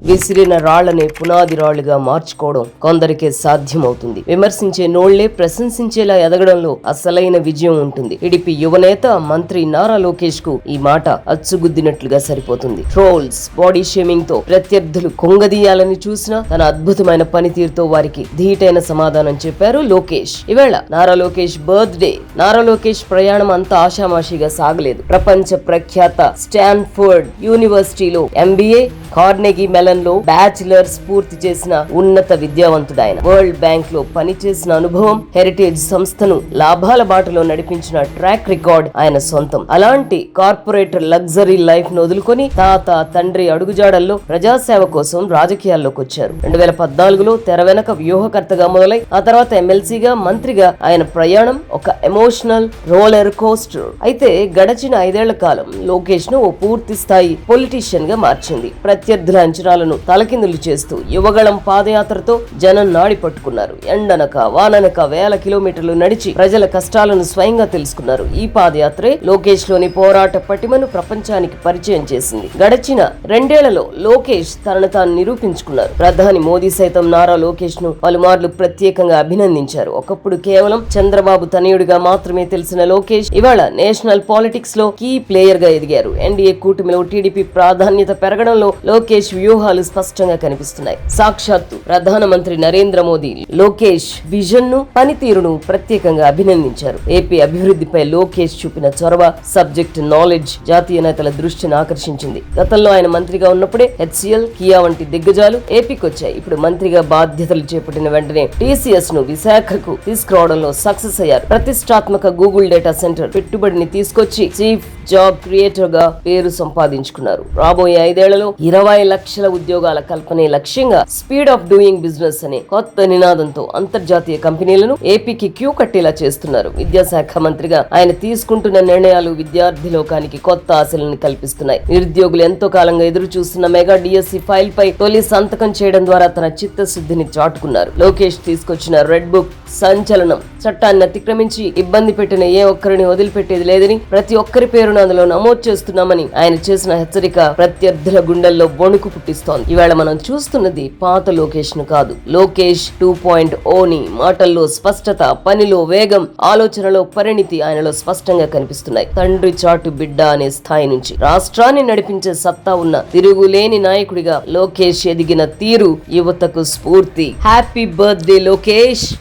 విసిరిన రాళ్లనే పునాది రాళ్లుగా మార్చుకోవడం కొందరికే సాధ్యమవుతుంది. విమర్శించే నోళ్లే ప్రశంసించేలా ఎదగడంలో అసలైన విజయం ఉంటుంది. టీడీపీ యువనేత మంత్రి నారా లోకేష్ కు ఈ మాట అచ్చుగుద్దినట్లుగా సరిపోతుంది. ట్రోల్స్, బాడీ షేమింగ్ తో ప్రత్యర్థులు కొంగదీయాలని చూసినా తన అద్భుతమైన పనితీరుతో వారికి ధీటైన సమాధానం చెప్పారు లోకేష్. ఈవేళ నారా లోకేష్ బర్త్డే. నారా లోకేష్ ప్రయాణం అంత ఆషామాషిగా సాగలేదు. ప్రపంచ ప్రఖ్యాత స్టాన్ఫోర్డ్ యూనివర్సిటీలో ఎంబీఏ, కార్నెగీ మెలన్ లో బ్యాచిలర్స్ పూర్తి చేసిన ఉన్నత విద్యావంతుడాయన. వరల్డ్ బ్యాంక్ లో పనిచేసిన అనుభవం, హెరిటేజ్ సంస్థను లాభాల బాటలో నడిపించిన ట్రాక్ రికార్డ్ ఆయన సొంతం. అలాంటి కార్పొరేటర్ లగ్జరీ లైఫ్ ను వదులుకొని తాత, తండ్రి అడుగుజాడల్లో ప్రజాసేవ కోసం రాజకీయాల్లోకి వచ్చారు. 2014లో తెర వెనక వ్యూహకర్తగా మొదలై ఆ తర్వాత ఎమ్మెల్సీగా, మంత్రిగా ఆయన ప్రయాణం ఒక ఎమోషనల్ రోలర్ కోస్టర్. అయితే గడచిన 5 ఏళ్ల కాలం లోకేష్ ను ఓ పూర్తి స్థాయి పొలిటీషియన్ గా మార్చింది. ప్రత్యర్థుల అంచనాలను తలకిందులు చేస్తూ యువగళం పాదయాత్రతో జనం నాడి పట్టుకున్నారు. ఎండనక వాననక వేల కిలోమీటర్లు నడిచి ప్రజల కష్టాలను స్వయంగా తెలుసుకున్నారు. ఈ పాదయాత్రే లోకేష్ లోని పోరాట పటిమను ప్రపంచానికి పరిచయం చేసింది. గడచిన 2 ఏళ్లలో లోకేష్ తనను తాను నిరూపించుకున్నారు. ప్రధాని మోదీ సైతం నారా లోకేష్ ను పలుమార్లు ప్రత్యేకంగా అభినందించారు. ఒకప్పుడు కేవలం చంద్రబాబు తనయుడిగా మాత్రమే తెలిసిన లోకేష్ ఇవాళ నేషనల్ పాలిటిక్స్ లో కీ ప్లేయర్ గా ఎదిగారు. ఎన్డీఏ కూటమిలో టీడీపీ ప్రాధాన్యత పెరగడంలో లోకేష్ వ్యూహాలు స్పష్టంగా కనిపిస్తున్నాయి. సాక్షాత్తు ప్రధానమంత్రి నరేంద్ర మోదీ లోకేష్ విజన్ ను, పనితీరును ప్రత్యేకంగా అభినందించారు. ఏపీ అభివృద్ధిపై లోకేష్ చూపిన చొరవ, సబ్జెక్ట్ నాలెడ్జ్ జాతీయ నేతల దృష్టిని ఆకర్షించింది. గతంలో ఆయన మంత్రిగా ఉన్నప్పుడే హెచ్సిఎల్, కియా వంటి దిగ్గజాలు ఏపీకి వచ్చాయి. ఇప్పుడు మంత్రిగా బాధ్యతలు చేపట్టిన వెంటనే టీసీఎస్ ను విశాఖకు తీసుకురావడంలో సక్సెస్ అయ్యారు. ప్రతిష్టాత్మక గూగుల్ డేటా సెంటర్ పెట్టుబడిని తీసుకొచ్చి చీఫ్ జాబ్ క్రియేటర్ గా పేరు సంపాదించుకున్నారు. రాబోయే 5 ఏళ్లలో 20 లక్షల ఉద్యోగాల కల్పనే లక్ష్యంగా స్పీడ్ ఆఫ్ డూయింగ్ బిజినెస్ అనే కొత్త నినాదంతో అంతర్జాతీయ కంపెనీలను ఏపీకి క్యూ కట్టేలా చేస్తున్నారు. విద్యాశాఖ మంత్రిగా ఆయన తీసుకుంటున్న నిర్ణయాలు విద్యార్థి లోకానికి కొత్త ఆశలను కల్పిస్తున్నాయి. నిరుద్యోగులు ఎంతో కాలంగా ఎదురు చూస్తున్న మెగా డిఎస్సి ఫైల్ పై తొలి సంతకం చేయడం ద్వారా తన చిత్తశుద్ధిని చాటుకున్నారు. లోకేష్ తీసుకొచ్చిన రెడ్ బుక్ సంచలనం. చట్టాన్ని అతిక్రమించి ఇబ్బంది పెట్టిన ఏ ఒక్కరిని వదిలిపెట్టేది లేదని, ప్రతి ఒక్కరి పేరును అందులో నమోదు చేస్తున్నామని ఆయన చేసిన హెచ్చరిక ప్రత్యర్థుల గుండెల్లో వణుకు పుట్టిస్తోంది. ఇవాళ మనం చూస్తున్నది పాత లోకేష్ ను కాదు, లోకేష్ 2.0ని. మాటల్లో స్పష్టత, పనిలో వేగం, ఆలోచనలో పరిణితి ఆయనలో స్పష్టంగా కనిపిస్తున్నాయి. తండ్రి చాటు బిడ్డ అనే స్థాయి నుంచి రాష్ట్రాన్ని నడిపించే సత్తా ఉన్న తిరుగులేని నాయకుడిగా లోకేష్ ఎదిగిన తీరు యువతకు స్ఫూర్తి. Happy birthday Lokesh.